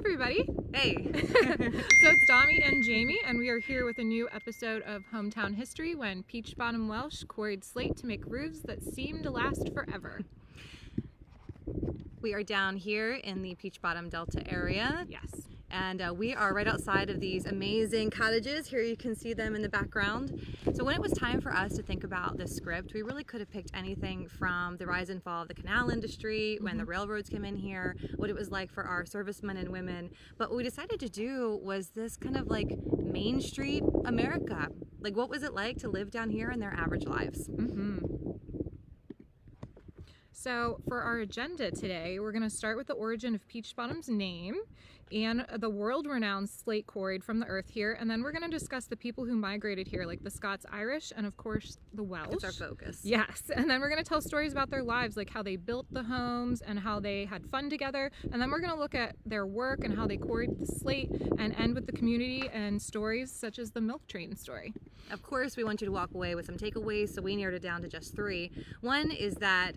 everybody. Hey. So it's Dami and Jamie, and we are here with a new episode of Hometown History when Peach Bottom Welsh quarried slate to make roofs that seem to last forever. We are down here in the Peach Bottom Delta area. Yes. And we are right outside of these amazing cottages. Here you can see them in the background. So when it was time for us to think about this script, we really could have picked anything from the rise and fall of the canal industry, when the railroads came in here, what it was like for our servicemen and women. But what we decided to do was this kind of like Main Street America. Like, what was it like to live down here in their average lives? So for our agenda today, we're going to start with the origin of Peach Bottom's name and the world-renowned slate quarried from the earth here, and then we're going to discuss the people who migrated here, like the Scots-Irish and of course the Welsh. That's our focus. Yes, and then we're going to tell stories about their lives, like how they built the homes and how they had fun together, and then we're going to look at their work and how they quarried the slate, and end with the community and stories such as the milk train story. Of course, we want you to walk away with some takeaways, so we narrowed it down to just 3. One is that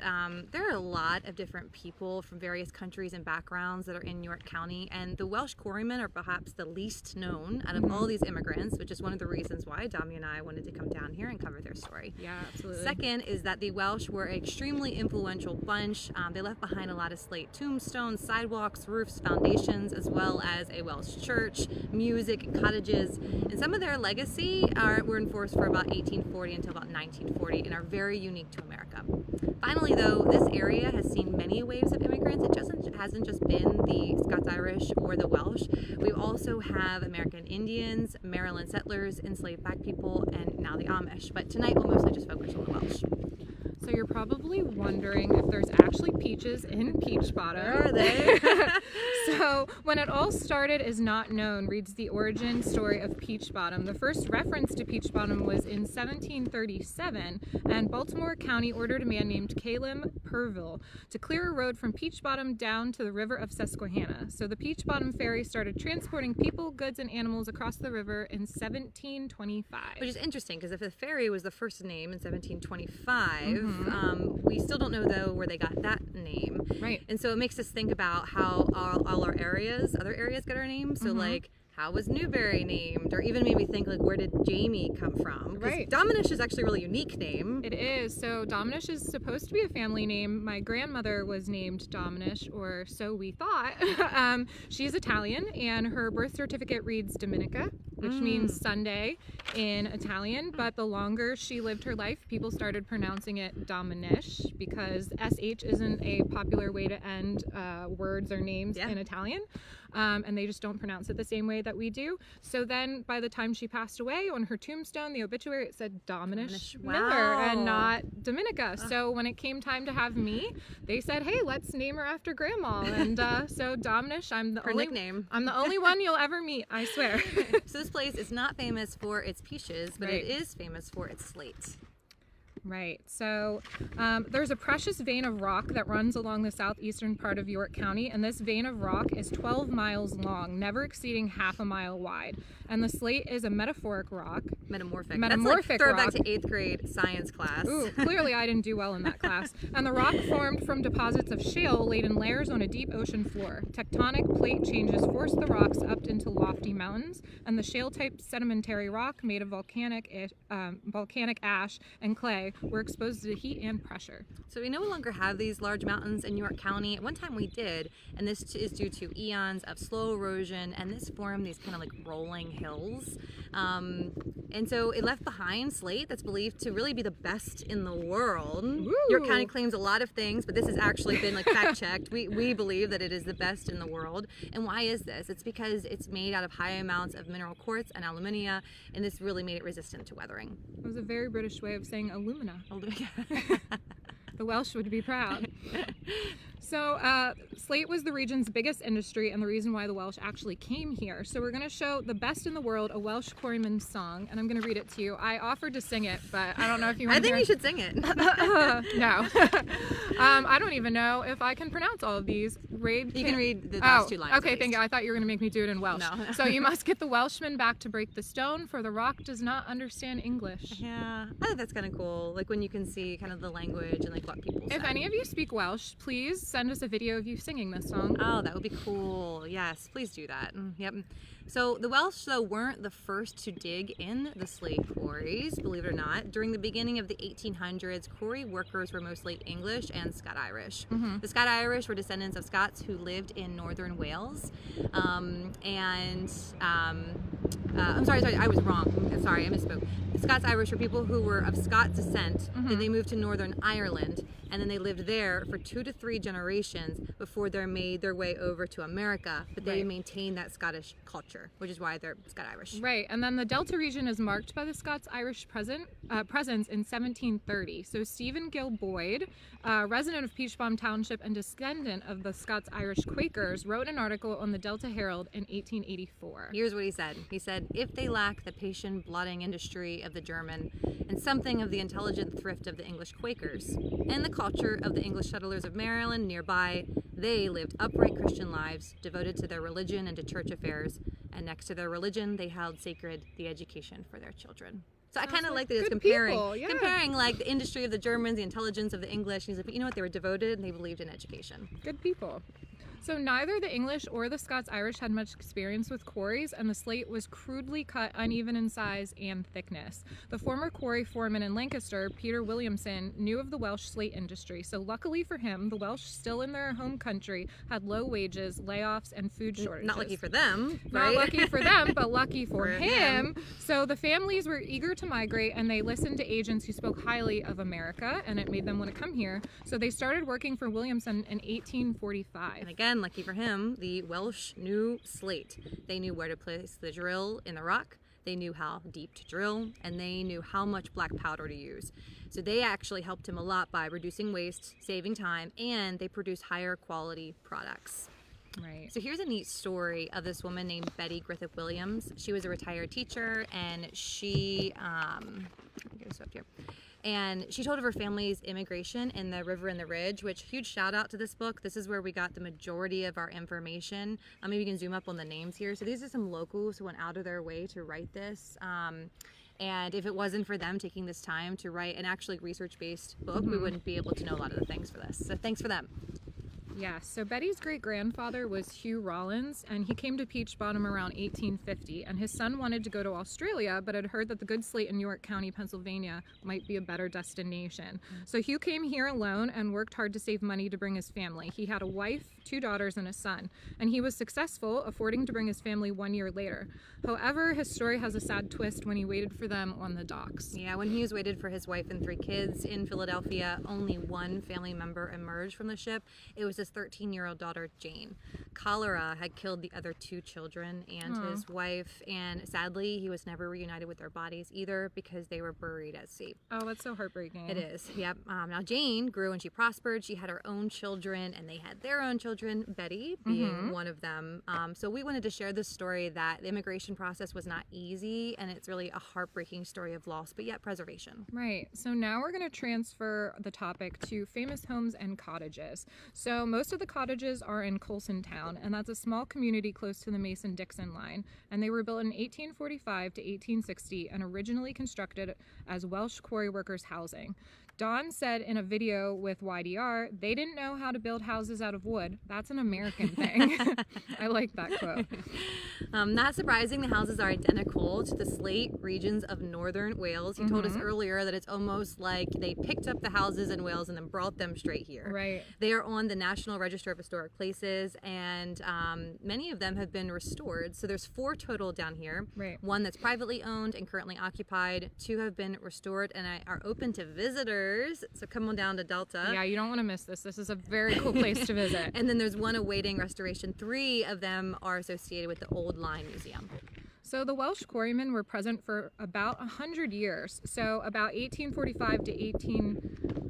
there are a lot of different people from various countries and backgrounds that are in York County, and the Welsh quarrymen are perhaps the least known out of all these immigrants, which is one of the reasons why Dami and I wanted to come down here and cover their story. Yeah, absolutely. Second is that the Welsh were an extremely influential bunch. They left behind a lot of slate tombstones, sidewalks, roofs, foundations, as well as a Welsh church, music, cottages, and some of their legacy were in force for about 1840 until about 1940 and are very unique to America. Finally, though, this area has seen many waves of immigrants. It hasn't just been the Scots-Irish or the Welsh. We also have American Indians, Maryland settlers, enslaved black people, and now the Amish. But tonight we'll mostly just focus on the Welsh. So you're probably wondering if there's actually peaches in Peach Bottom. Where are they? So when it all started is not known, reads the origin story of Peach Bottom. The first reference to Peach Bottom was in 1737, and Baltimore County ordered a man named Caleb Purville to clear a road from Peach Bottom down to the river of Susquehanna. So the Peach Bottom ferry started transporting people, goods, and animals across the river in 1725. Which is interesting, because if the ferry was the first name in 1725, we still don't know, though, where they got that name. Right. And so it makes us think about how all our other areas get our names. So, like, how was Newberry named? Or even made me think, like, where did Jamie come from? Right. Dominish is actually a really unique name. It is. So Dominish is supposed to be a family name. My grandmother was named Dominish, or so we thought. She's Italian, and her birth certificate reads Dominica, which means Sunday in Italian. But the longer she lived her life, people started pronouncing it Dominish, because SH isn't a popular way to end words or names in Italian. And they just don't pronounce it the same way that we do. So then by the time she passed away, on her tombstone, the obituary, it said Dominish Miller and not Dominica. So when it came time to have me, they said, hey, let's name her after Grandma. And so Dominish, I'm the only one you'll ever meet, I swear. So this place is not famous for its peaches, but it is famous for its slate. Right. So there's a precious vein of rock that runs along the southeastern part of York County, and this vein of rock is 12 miles long, never exceeding half a mile wide. And the slate is a metamorphic rock. Metamorphic. That's like throwback to 8th grade science class. Ooh, clearly I didn't do well in that class. And the rock formed from deposits of shale laid in layers on a deep ocean floor. Tectonic plate changes forced the rocks up into lofty mountains, and the shale-type sedimentary rock made of volcanic ash and clay were exposed to heat and pressure. So we no longer have these large mountains in York County. At one time we did, and this is due to eons of slow erosion, and this formed these kind of like rolling hills. And so it left behind slate that's believed to really be the best in the world. Ooh. York County claims a lot of things, but this has actually been like fact checked. We believe that it is the best in the world. And why is this? It's because it's made out of high amounts of mineral quartz and alumina, and this really made it resistant to weathering. It was a very British way of saying alumina. The Welsh would be proud. So slate was the region's biggest industry and the reason why the Welsh actually came here. So we're going to show the best in the world, a Welsh quarryman's song, and I'm going to read it to you. I offered to sing it, but I don't know if you want to I think you should sing it. No. I don't even know if I can pronounce all of these. You can read the last 2 lines. Okay, thank you. I thought you were going to make me do it in Welsh. No. So you must get the Welshman back to break the stone, for the rock does not understand English. Yeah, I think that's kind of cool. Like when you can see kind of the language and like like what people said. If any of you speak Welsh, please send us a video of you singing this song. Oh, that would be cool. Yes, please do that. Yep. So the Welsh, though, weren't the first to dig in the slate quarries, believe it or not. During the beginning of the 1800s, quarry workers were mostly English and Scot-Irish. The Scot-Irish were descendants of Scots who lived in northern Wales. I'm sorry, I was wrong. Sorry, I misspoke. The Scots-Irish were people who were of Scots descent. Then they moved to Northern Ireland, and then they lived there for 2 to 3 generations before they made their way over to America. But they maintained that Scottish culture, which is why they're Scot-Irish. Right, and then the Delta region is marked by the Scots-Irish presence in 1730. So Stephen Gill Boyd, resident of Peach Bottom Township and descendant of the Scots-Irish Quakers, wrote an article on the Delta Herald in 1884. Here's what he said. He said, if they lack the patient blotting industry of the German and something of the intelligent thrift of the English Quakers and the culture of the English settlers of Maryland nearby, they lived upright Christian lives, devoted to their religion and to church affairs, and next to their religion, they held sacred the education for their children. So I kind of like that it's comparing like the industry of the Germans, the intelligence of the English. He's like, but you know what? They were devoted and they believed in education. Good people. So neither the English or the Scots-Irish had much experience with quarries, and the slate was crudely cut, uneven in size and thickness. The former quarry foreman in Lancaster, Peter Williamson, knew of the Welsh slate industry. So luckily for him, the Welsh, still in their home country, had low wages, layoffs, and food shortages. Not lucky for them, right? Not lucky for them, but lucky for him. So the families were eager to migrate, and they listened to agents who spoke highly of America, and it made them want to come here. So they started working for Williamson in 1845. And again, lucky for him, the Welsh knew slate. They knew where to place the drill in the rock, they knew how deep to drill, and they knew how much black powder to use. So they actually helped him a lot by reducing waste, saving time, and they produced higher quality products. Right. So here's a neat story of this woman named Betty Griffith Williams. She was a retired teacher, and she, get this up here. And she told of her family's immigration in the River and the Ridge, which, huge shout out to this book. This is where we got the majority of our information. Maybe you can zoom up on the names here. So these are some locals who went out of their way to write this. And if it wasn't for them taking this time to write an actually research-based book, we wouldn't be able to know a lot of the things for this. So thanks for them. Yeah, so Betty's great-grandfather was Hugh Rollins, and he came to Peach Bottom around 1850, and his son wanted to go to Australia, but had heard that the good slate in York County, Pennsylvania might be a better destination. So Hugh came here alone and worked hard to save money to bring his family. He had a wife, 2 daughters, and a son, and he was successful, affording to bring his family 1 year later. However, his story has a sad twist when he waited for them on the docks. Yeah, when Hughes waited for his wife and 3 kids in Philadelphia, only 1 family member emerged from the ship. It was his 13-year-old daughter, Jane. Cholera had killed the other 2 children and his wife, and sadly, he was never reunited with their bodies either because they were buried at sea. Oh, that's so heartbreaking. It is, yep. Now, Jane grew and she prospered. She had her own children, and they had their own children, Betty being one of them. So we wanted to share this story that the immigration process was not easy, and it's really a heartbreaking story of loss, but yet preservation. Right. So now we're going to transfer the topic to famous homes and cottages. So most of the cottages are in Coulsontown, and that's a small community close to the Mason-Dixon line. And they were built in 1845 to 1860 and originally constructed as Welsh quarry workers' housing. Dawn said in a video with YDR, they didn't know how to build houses out of wood. That's an American thing. I like that quote. Not surprising, the houses are identical to the slate regions of northern Wales. He told us earlier that it's almost like they picked up the houses in Wales and then brought them straight here. Right. They are on the National Register of Historic Places, and many of them have been restored. So there's 4 total down here. Right. 1 that's privately owned and currently occupied. 2 have been restored and are open to visitors. So come on down to Delta. Yeah, you don't want to miss this. This is a very cool place to visit. And then there's 1 awaiting restoration. 3 of them are associated with the Old Line Museum. So the Welsh quarrymen were present for about 100 years. So about 1845 to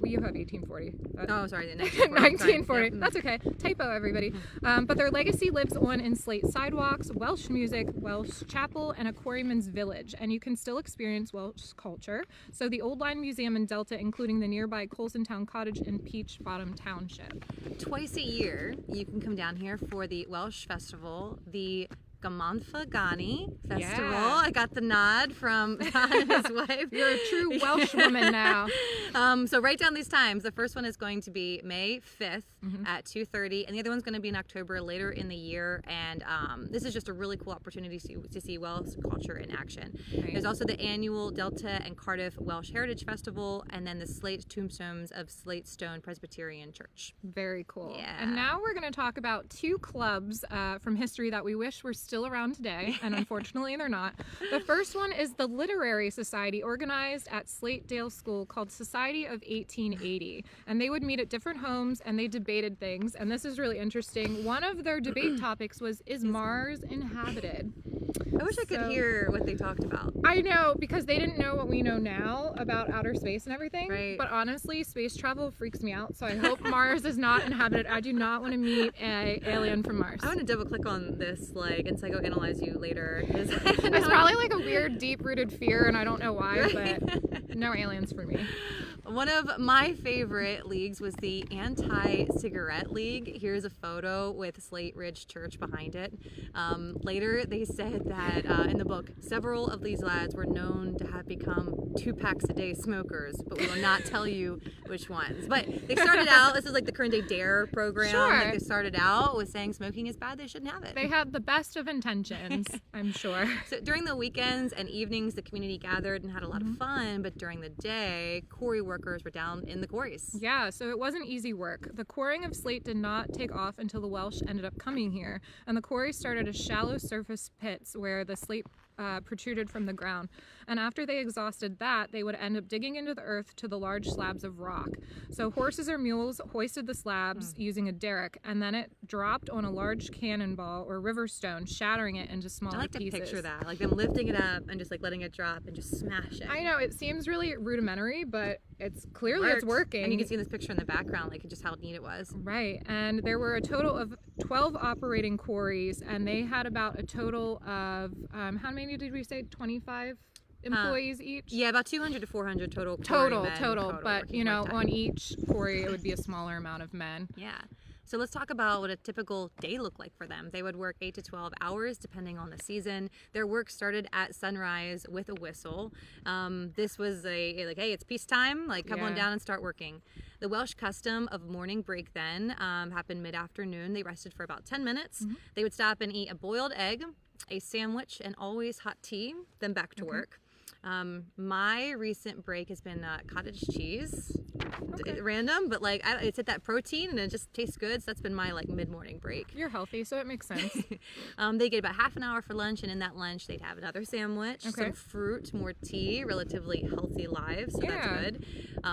well, you have 1840. Oh, sorry, 1940. 1940. That's okay. Typo, everybody. But their legacy lives on in slate sidewalks, Welsh music, Welsh chapel, and a quarryman's village. And you can still experience Welsh culture. So the Old Line Museum in Delta, including the nearby Coulsontown Cottage in Peach Bottom Township. Twice a year, you can come down here for the Welsh Festival, the Gamanfagani Festival. Yeah. I got the nod from John and his wife. You're a true Welsh woman now. So write down these times. The first one is going to be May 5th at 2:30, and the other one's going to be in October later in the year. And this is just a really cool opportunity to see Welsh culture in action. Right. There's also the annual Delta and Cardiff Welsh Heritage Festival, and then the Slate Tombstones of Slateville Presbyterian Church. Very cool. Yeah. And now we're going to talk about two clubs from history that we wish were still around today, and unfortunately they're not. The first one is the Literary Society, organized at Slatedale School, called Society of 1880. And they would meet at different homes and they debated things. And this is really interesting. One of their debate topics was, is Mars inhabited? I wish I could hear what they talked about. I know, because they didn't know what we know now about outer space and everything. Right. But honestly, space travel freaks me out. So I hope Mars is not inhabited. I do not want to meet an alien from Mars. I want to double click on this, like, and psychoanalyze you later. It's probably like a weird, deep-rooted fear, and I don't know why, but no aliens for me. One of my favorite leagues was the Anti-Cigarette League. Here's a photo with Slate Ridge Church behind it. Later, they said that in the book, several of these lads were known to have become 2 packs a day smokers, but we will not tell you which ones. But they started out, this is like the current day DARE program. Sure. Like they started out with saying smoking is bad, they shouldn't have it. They had the best of intentions, I'm sure. So during the weekends and evenings, the community gathered and had a lot of fun, but during the day, quarry workers were down in the quarries. Yeah, so it wasn't easy work. The quarrying of slate did not take off until the Welsh ended up coming here, and the quarry started as shallow surface pits where the slate protruded from the ground. And after they exhausted that, they would end up digging into the earth to the large slabs of rock. So horses or mules hoisted the slabs using a derrick, and then it dropped on a large cannonball or river stone, shattering it into smaller I like to pieces. picture that, like them lifting it up and just like letting it drop and just smashing. I know, it seems really rudimentary, but it's clearly Worked. it's working. And you can see in this picture in the background, like just how neat it was. Right, and there were a total of 12 operating quarries, and they had about a total of, how many did we say, 25 employees each? Yeah, about 200 to 400 total. Total, but you know, lifetime. on each quarry it would be a smaller amount of men. Yeah. So let's talk about what a typical day looked like for them. They would work 8 to 12 hours depending on the season. Their work started at sunrise with a whistle. This was like, hey, it's peacetime, like come on down and start working. The Welsh custom of morning break then happened mid-afternoon. They rested for about 10 minutes. They would stop and eat a boiled egg, a sandwich, and always hot tea, then back to work. My recent break has been cottage cheese. Okay. Random, but like it's at that protein and it just tastes good. So that's been my like mid-morning break. You're healthy, so it makes sense. They get about half an hour for lunch, and in that lunch they'd have another sandwich, some fruit, more tea, relatively healthy lives, so that's good.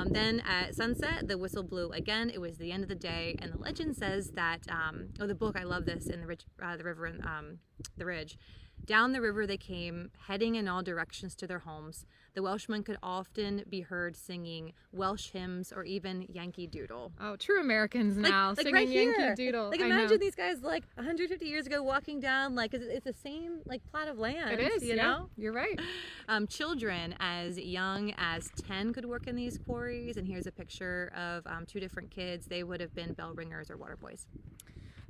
Then at sunset, the whistle blew again. It was the end of the day, and the legend says that, the book, I love this, in the river in the ridge. Down the river they came, heading in all directions to their homes. The Welshmen could often be heard singing Welsh hymns or even Yankee Doodle. Oh, true Americans now, like singing right Yankee here. Doodle. Like I imagine know. these guys like 150 years ago walking down, like it's the same like plot of land. It is, you know? You're right. Children as young as 10 could work in these quarries, and here's a picture of 2 different kids. They would have been bell ringers or water boys.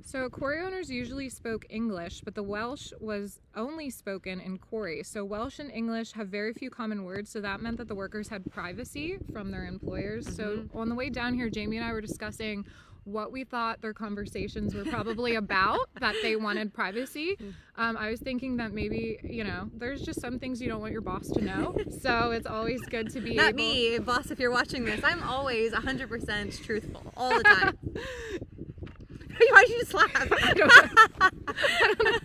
So quarry owners usually spoke English, but the Welsh was only spoken in quarry. So Welsh and English have very few common words, so that meant that the workers had privacy from their employers. So on the way down here, Jamie and I were discussing what we thought their conversations were probably about, that they wanted privacy. I was thinking that maybe, you know, there's just some things you don't want your boss to know. So it's always good to be Not me, boss, if you're watching this. I'm always 100% truthful, all the time. Why did you just laugh? I don't know.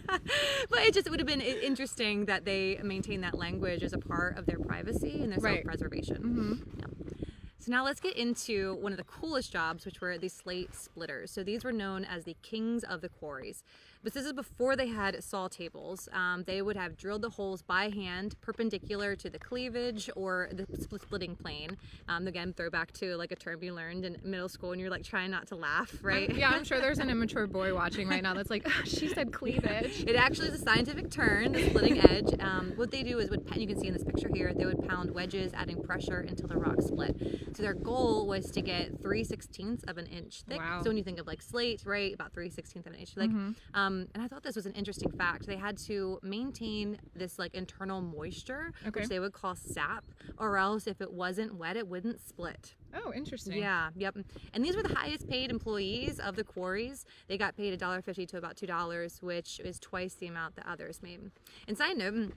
But it would have been interesting that they maintain that language as a part of their privacy and their self-preservation. Yeah. So now let's get into one of the coolest jobs, which were the slate splitters. So these were known as the kings of the quarries. But this is before they had saw tables. They would have drilled the holes by hand, perpendicular to the cleavage or the splitting plane. Again, throwback to like a term you learned in middle school and you're like trying not to laugh, right? Yeah, I'm sure there's an immature boy watching right now that's like, she said cleavage. It actually is a scientific term, the splitting edge. What they do is, you can see in this picture here, they would pound wedges, adding pressure until the rock split. So their goal was to get 3/16 of an inch thick. Wow. So when you think of like slate, right, about 3/16 of an inch thick. And I thought this was an interesting fact. They had to maintain this like internal moisture, which they would call sap, or else if it wasn't wet, it wouldn't split. Oh, interesting. Yeah, yep. And these were the highest paid employees of the quarries. They got paid $1.50 to about $2, which is twice the amount that others made. And side note,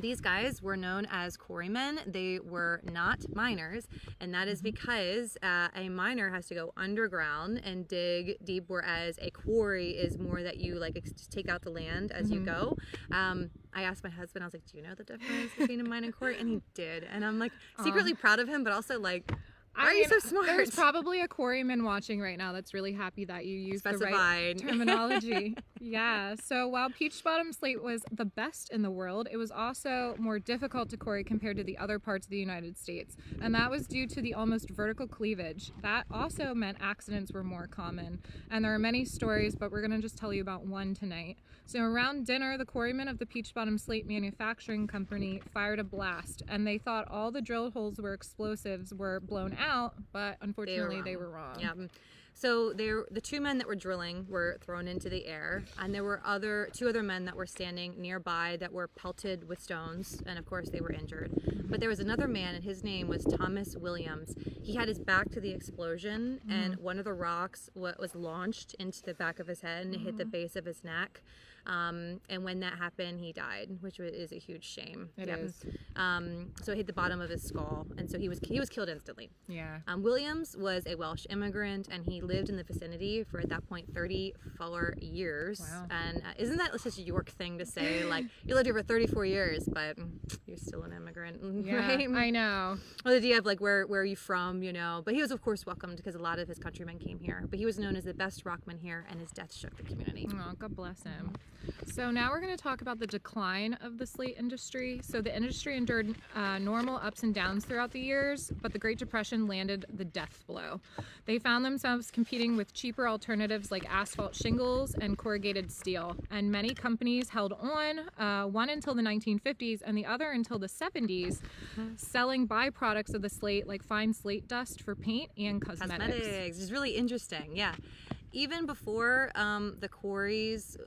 these guys were known as quarrymen. They were not miners, and that is because a miner has to go underground and dig deep, whereas a quarry is more that you like just take out the land as you go. I asked my husband, I was like, do you know the difference between a mine and quarry? And he did. And I'm like secretly proud of him, but also like, why are you so smart? There's probably a quarryman watching right now that's really happy that you used the right terminology. Yeah. So while Peach Bottom slate was the best in the world, it was also more difficult to quarry compared to the other parts of the United States. And that was due to the almost vertical cleavage. That also meant accidents were more common. And there are many stories, but we're going to just tell you about one tonight. So around dinner, the quarrymen of the Peach Bottom Slate Manufacturing Company fired a blast, and they thought all the drill holes where explosives were blown out, but unfortunately they were wrong. Yeah. So the two men that were drilling were thrown into the air, and there were two other men that were standing nearby that were pelted with stones, and of course they were injured. But there was another man, and his name was Thomas Williams. He had his back to the explosion, and one of the rocks was launched into the back of his head and it hit the base of his neck. And when that happened, he died, which is a huge shame. It is. So it hit the bottom of his skull, and so he was killed instantly. Yeah. Williams was a Welsh immigrant, and he lived in the vicinity for, at that point, 34 years. Wow. And isn't that such a York thing to say? Like, you lived here for 34 years, but you're still an immigrant, Yeah, right? I know. Well, the idea of like where are you from, you know? But he was of course welcomed because a lot of his countrymen came here. But he was known as the best rockman here, and his death shook the community. Oh, God bless him. So now we're going to talk about the decline of the slate industry. So the industry endured normal ups and downs throughout the years, but the Great Depression landed the death blow. They found themselves competing with cheaper alternatives like asphalt shingles and corrugated steel, and many companies held on, one until the 1950s and the other until the 70s, selling byproducts of the slate like fine slate dust for paint and cosmetics. It's really interesting, yeah. Even before the quarries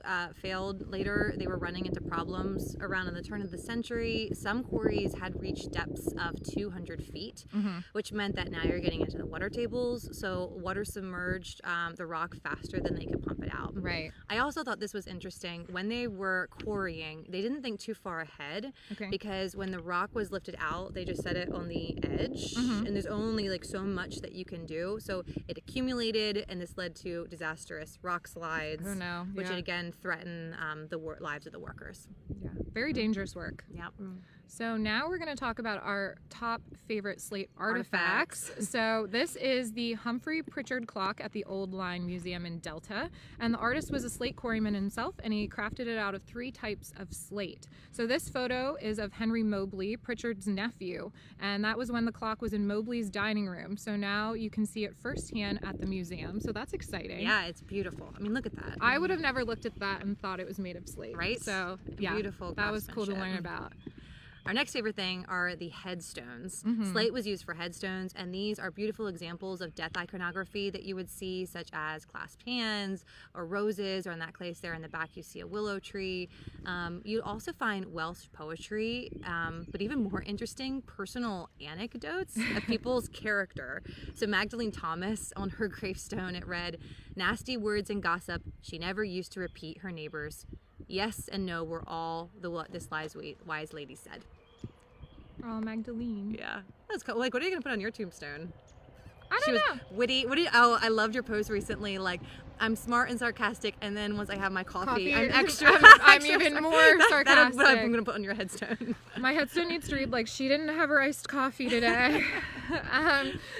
failed later, they were running into problems. Around in the turn of the century, some quarries had reached depths of 200 feet, which meant that now you're getting into the water tables. So water submerged the rock faster than they could pump it out. Right. I also thought this was interesting. When they were quarrying, they didn't think too far ahead, because when the rock was lifted out, they just set it on the edge, and there's only like so much that you can do. So it accumulated, and this led to disastrous rock slides, which would again threaten the lives of the workers. Yeah, very dangerous work. Yep. So now we're going to talk about our top favorite slate artifacts. So this is the Humphrey Pritchard clock at the Old Line Museum in Delta, and the artist was a slate quarryman himself, and he crafted it out of 3 types of slate. So this photo is of Henry Mobley, Pritchard's nephew, and that was when the clock was in Mobley's dining room. So now you can see it firsthand at the museum. So that's exciting. Yeah, it's beautiful. I mean, look at that. I would have never looked at that and thought it was made of slate. Right? So yeah, beautiful. That was cool to learn about. Our next favorite thing are the headstones. Slate was used for headstones, and these are beautiful examples of death iconography that you would see, such as clasped hands or roses, or in that case there in the back you see a willow tree. You'd also find Welsh poetry, but even more interesting, personal anecdotes of people's character. So Magdalene Thomas, on her gravestone, it read, "Nasty words and gossip she never used to repeat her neighbors. Yes and no were all this wise lady said." Oh, Magdalene. Yeah, that's cool. Like, what are you gonna put on your tombstone? I don't know. Witty. Oh, I loved your post recently. Like, I'm smart and sarcastic, and then once I have my coffee. I'm extra. I'm even more sarcastic. That's what I'm gonna put on your headstone. My headstone needs to read like, "She didn't have her iced coffee today."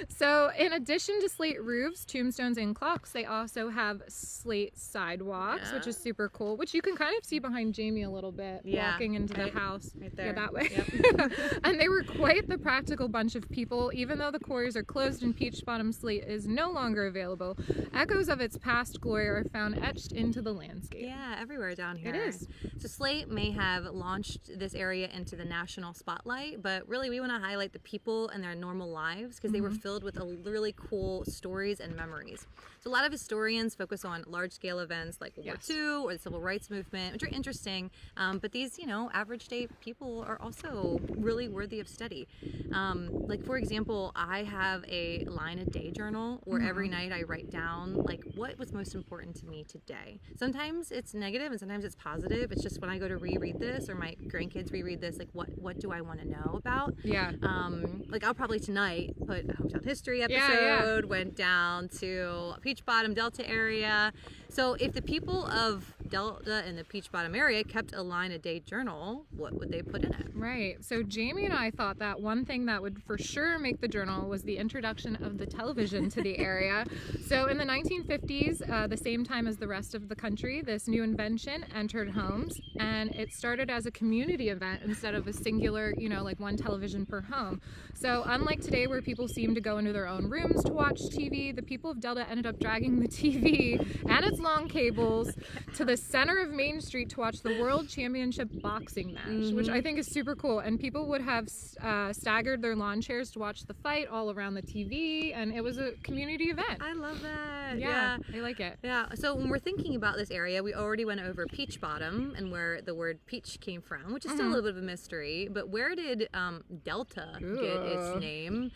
So in addition to slate roofs, tombstones, and clocks, they also have slate sidewalks, which is super cool, which you can kind of see behind Jamie a little bit, walking into the house. Right there. Yeah, that way. And they were quite the practical bunch of people. Even though the quarries are closed and Peach Bottom slate is no longer available, echoes of its past glory are found etched into the landscape. Yeah, everywhere down here. It is. So slate may have launched this area into the national spotlight, but really we want to highlight the people and their normal lives because they were filled with really cool stories and memories. So a lot of historians focus on large-scale events like World War II or the Civil Rights Movement, which are interesting, but these, average day people are also really worthy of study. Like, for example, I have a line-a-day journal where every night I write down, like, what was most important to me today. Sometimes it's negative and sometimes it's positive. It's just when I go to reread this or my grandkids reread this, like, what do I want to know about? Yeah. Like, I'll probably tonight put a hometown history episode, went down to Peach Bottom Delta area. So if the people of Delta and the Peach Bottom area kept a line-a-day journal, what would they put in it? Right. So Jamie and I thought that one thing that would for sure make the journal was the introduction of the television to the area. So in the 1950s, the same time as the rest of the country, this new invention entered homes, and it started as a community event instead of a singular, like one television per home. So unlike today where people seem to go into their own rooms to watch TV, the people of Delta ended up dragging the TV and its long cables to the center of Main Street to watch the World Championship boxing match, which I think is super cool. And people would have staggered their lawn chairs to watch the fight all around the TV, and it was a community event. I love that. Yeah, I like it. Yeah, so when we're thinking about this area, we already went over Peach Bottom and where the word peach came from, which is still a little bit of a mystery, but where did Delta get its name?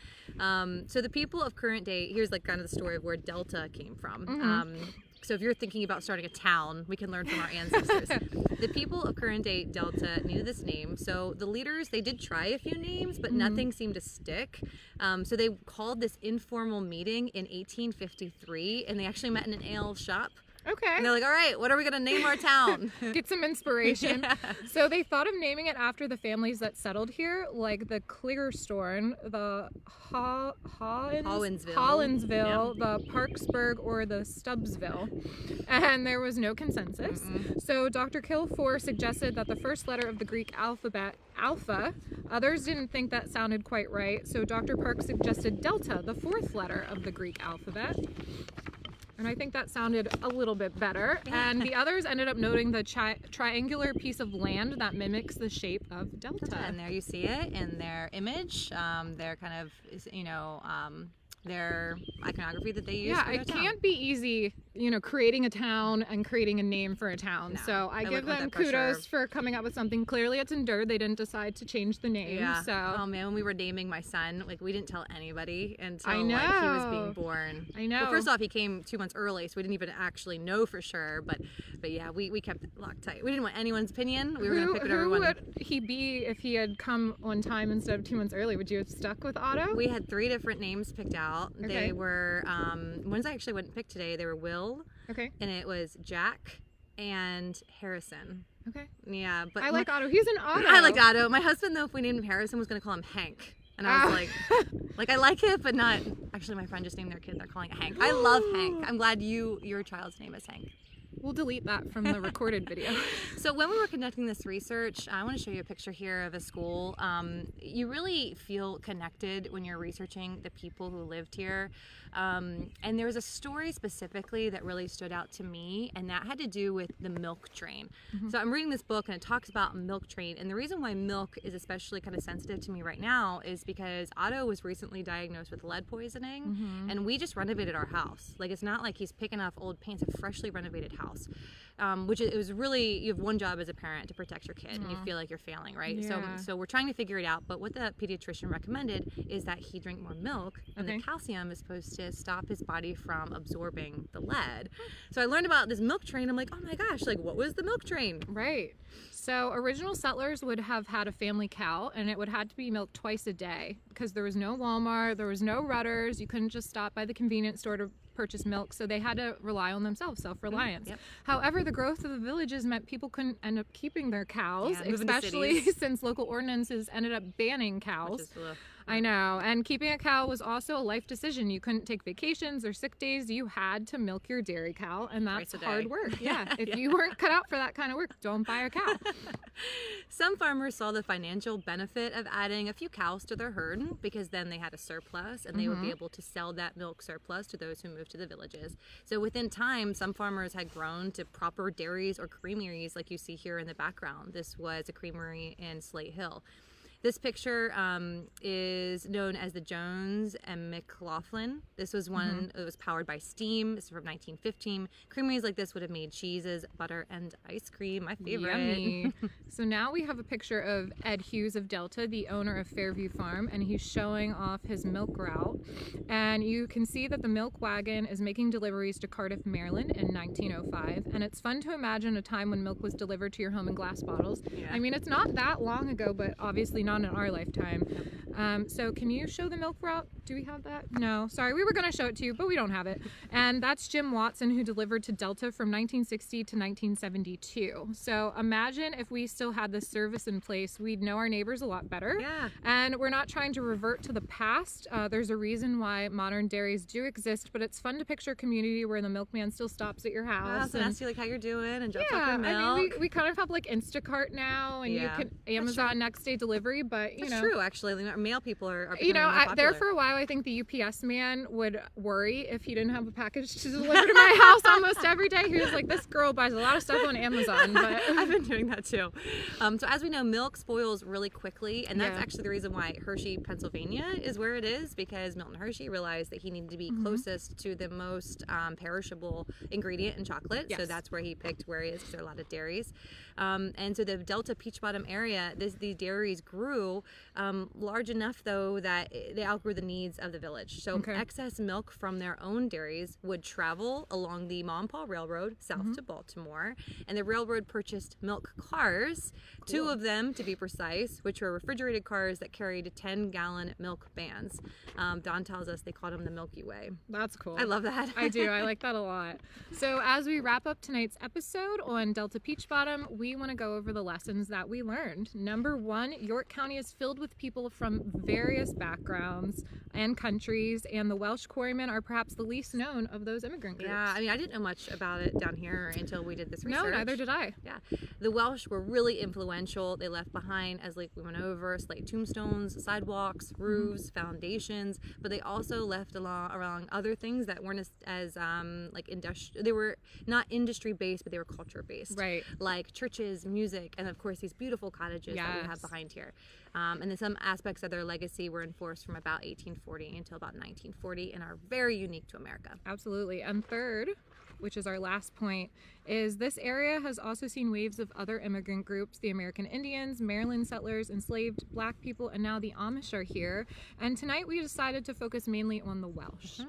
So the people of current day, here's like kind of the story of where Delta came from. So if you're thinking about starting a town, we can learn from our ancestors. The people of current day Delta needed this name. So the leaders, they did try a few names, but nothing seemed to stick. So they called this informal meeting in 1853, and they actually met in an ale shop. Okay. And they're like, all right, what are we going to name our town? Get some inspiration. So they thought of naming it after the families that settled here, like the Clearstorn, the Hollinsville, the Parksburg, or the Stubbsville. And there was no consensus. So Dr. Kilfor suggested that the first letter of the Greek alphabet, Alpha, others didn't think that sounded quite right. So Dr. Park suggested Delta, the fourth letter of the Greek alphabet. And I think that sounded a little bit better. And the others ended up noting the triangular piece of land that mimics the shape of Delta. And there you see it in their image, their kind of, their iconography that they use. Yeah, for their it town. Can't be easy, creating a town and creating a name for a town. No, so I give them kudos for coming up with something. Clearly it's endured. They didn't decide to change the name. Yeah. So. Oh man, when we were naming my son, like we didn't tell anybody until I know. like he was being born. I know. Well, first off, he came 2 months early, so we didn't even actually know for sure. But yeah, we kept it locked tight. We didn't want anyone's opinion. We were going to pick what everyone. Who would he be if he had come on time instead of 2 months early? Would you have stuck with Otto? We had 3 different names picked out. Okay. They were ones I actually wouldn't pick today. They were Will. Okay. And it was Jack and Harrison. Okay. Yeah, but I like Otto. He's an Otto. I liked Otto. My husband, though, if we named him Harrison, was going to call him Hank. And I was like I like it, but not. Actually, my friend just named their kid. They're calling it Hank. I love Hank. I'm glad your child's name is Hank. We'll delete that from the recorded video. So when we were conducting this research, I want to show you a picture here of a school. You really feel connected when you're researching the people who lived here. And there was a story specifically that really stood out to me, and that had to do with the milk train. So I'm reading this book, and it talks about a milk train. And the reason why milk is especially kind of sensitive to me right now is because Otto was recently diagnosed with lead poisoning, and we just renovated our house. Like, it's not like he's picking off old paints, a freshly renovated house. Which it was really, you have one job as a parent to protect your kid, and you feel like you're failing, right? Yeah. So we're trying to figure it out, but what the pediatrician recommended is that he drink more milk, and the calcium is supposed to stop his body from absorbing the lead. So I learned about this milk train. I'm like, oh my gosh, like, what was the milk train? Right. So original settlers would have had a family cow, and it would have to be milked twice a day because there was no Walmart, there was no Rudders, you couldn't just stop by the convenience store to purchase milk, so they had to rely on themselves, self-reliance. However, the growth of the villages meant people couldn't end up keeping their cows, especially since local ordinances ended up banning cows. I know, and keeping a cow was also a life decision. You couldn't take vacations or sick days. You had to milk your dairy cow, and that's hard work. If you weren't cut out for that kind of work, don't buy a cow. Some farmers saw the financial benefit of adding a few cows to their herd because then they had a surplus, and they would be able to sell that milk surplus to those who moved to the villages. So within time, some farmers had grown to proper dairies or creameries like you see here in the background. This was a creamery in Slate Hill. This picture is known as the Jones and McLaughlin. This was one that was powered by steam. This is from 1915. Creameries like this would have made cheeses, butter, and ice cream. My favorite. Yummy. So now we have a picture of Ed Hughes of Delta, the owner of Fairview Farm, and he's showing off his milk route. And you can see that the milk wagon is making deliveries to Cardiff, Maryland in 1905. And it's fun to imagine a time when milk was delivered to your home in glass bottles. Yeah. I mean, it's not that long ago, but obviously not in our lifetime. So can you show the milk route? Do we have that? No, sorry, we were going to show it to you, but we don't have it. And that's Jim Watson, who delivered to Delta from 1960 to 1972. So imagine if we still had this service in place, we'd know our neighbors a lot better. Yeah. And we're not trying to revert to the past. There's a reason why modern dairies do exist, but it's fun to picture a community where the milkman still stops at your house. And asks you like how you're doing and drops off Yeah, your milk. I mean, we kind of have like Instacart now, and you can Amazon next day delivery, but you That's know. true, actually. Mail people are You know, becoming more there popular. for a while, I think the UPS man would worry if he didn't have a package to deliver to my house almost every day. He was like, this girl buys a lot of stuff on Amazon. But I've been doing that too. So as we know, milk spoils really quickly, and that's actually the reason why Hershey, Pennsylvania is where it is, because Milton Hershey realized that he needed to be closest to the most perishable ingredient in chocolate. Yes. So that's where he picked where he is, because there are a lot of dairies. And so the Delta Peach Bottom area, these dairies grew large enough, though, that they outgrew the needs of the village. So excess milk from their own dairies would travel along the Ma and Pa Railroad south to Baltimore, and the railroad purchased milk cars, 2 of them to be precise, which were refrigerated cars that carried 10-gallon milk vans. Don tells us they called them the Milky Way. that's cool. I love that. I do. I like that a lot. So as we wrap up tonight's episode on Delta Peach Bottom, we want to go over the lessons that we learned. Number 1, York County is filled with people from various backgrounds and countries, and the Welsh quarrymen are perhaps the least known of those immigrant groups. Yeah, I mean, I didn't know much about it down here until we did this research. No, neither did I. Yeah, the Welsh were really influential. They left behind, as like we went over, slate tombstones, sidewalks, roofs, foundations, but they also left along other things that weren't as like industrial. They were not industry based, but they were culture based. Right. Like churches, music, and of course these beautiful cottages that we have behind here. And then some aspects of their legacy were enforced from about 1840 until about 1940 and are very unique to America. Absolutely. And third, which is our last point, is this area has also seen waves of other immigrant groups. The American Indians, Maryland settlers, enslaved Black people, and now the Amish are here. And tonight we decided to focus mainly on the Welsh.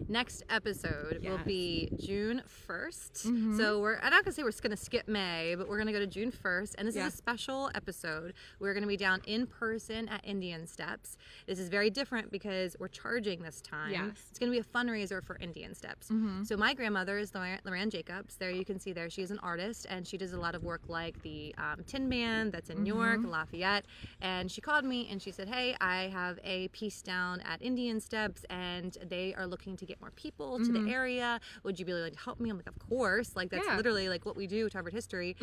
Next episode will be June 1st. So I'm not going to say we're going to skip May, but we're going to go to June 1st. And this is a special episode. We're going to be down in person at Indian Steps. This is very different because we're charging this time. Yes. It's going to be a fundraiser for Indian Steps. So my grandmother is Loran Jacobs. There you can see there. She is an artist, and she does a lot of work like the Tin Man that's in New York, Lafayette. And she called me and she said, hey, I have a piece down at Indian Steps, and they are looking to get more people to the area. Would you be willing to help me? I'm like, of course. Like, that's literally like what we do to Harvard history.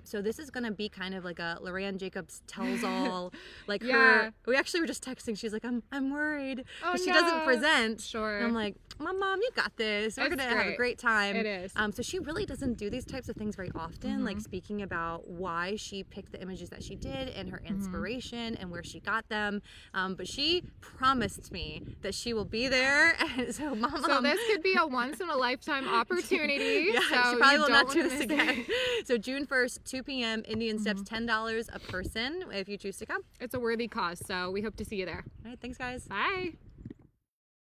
So this is going to be kind of like a Loran Jacobs tells all. Like her, we actually were just texting. She's like, I'm worried because she doesn't present. Sure. And I'm like, Mom, you got this. We're going to have a great time. It is. So she really doesn't do these types of things very often, like speaking about why she picked the images that she did and her inspiration and where she got them. But she promised me that she will be there. And so, Mom. So this could be a once-in-a-lifetime opportunity. Yeah, so she probably you will don't not do wanna this miss it. again. So June 1st, 2 p.m., Indian Steps, $10 a person if you choose to come. It's a worthy cause, so we hope to see you there. All right, thanks, guys. Bye.